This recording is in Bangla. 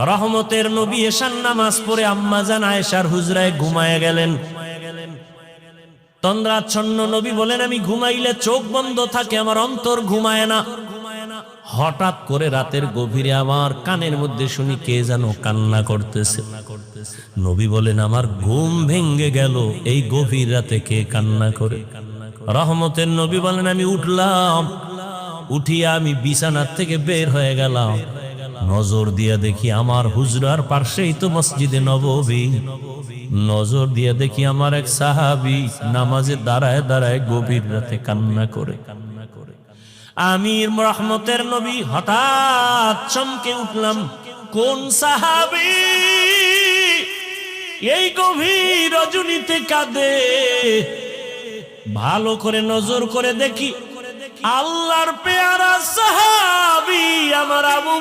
রহমতের নবী এশার নামাজ পড়ে আম্মাজান আয়েশার হুজরায় ঘুমায়ে গেলেন। তন্দ্রাচ্ছন্ন নবী বলেন, আমি ঘুমাইলে চোখ বন্ধ থাকে, আমার অন্তর ঘুমায় না। হঠাৎ করে রাতের গভীরে আমার কানের মধ্যে শুনি কে যেন কান্না করতেছে। নবী বলেন, আমার ঘুম ভেঙে গেল, এই গভীর রাতে কে কান্না করে? রহমতের নবী বলেন, আমি উঠলাম, উঠিয়া আমি বিছানার থেকে বের হয়ে গেলাম। নজর দিয়া দেখি আমার হুজরার পাশেই তো মসজিদে নববী। নজর দিয়া দেখি আমার এক সাহাবী নামাজে দাঁড়ায় দাঁড়ায় গভীর রাতে কান্না করে। আমি রহমতের নবী হঠাৎ চমকে উঠলাম, কোন সাহাবী এই গভীর রজনীতে কাঁদে? ভালো করে নজর করে দেখি, আল্লাহর পেয়ারা সাহাবী আমার আবু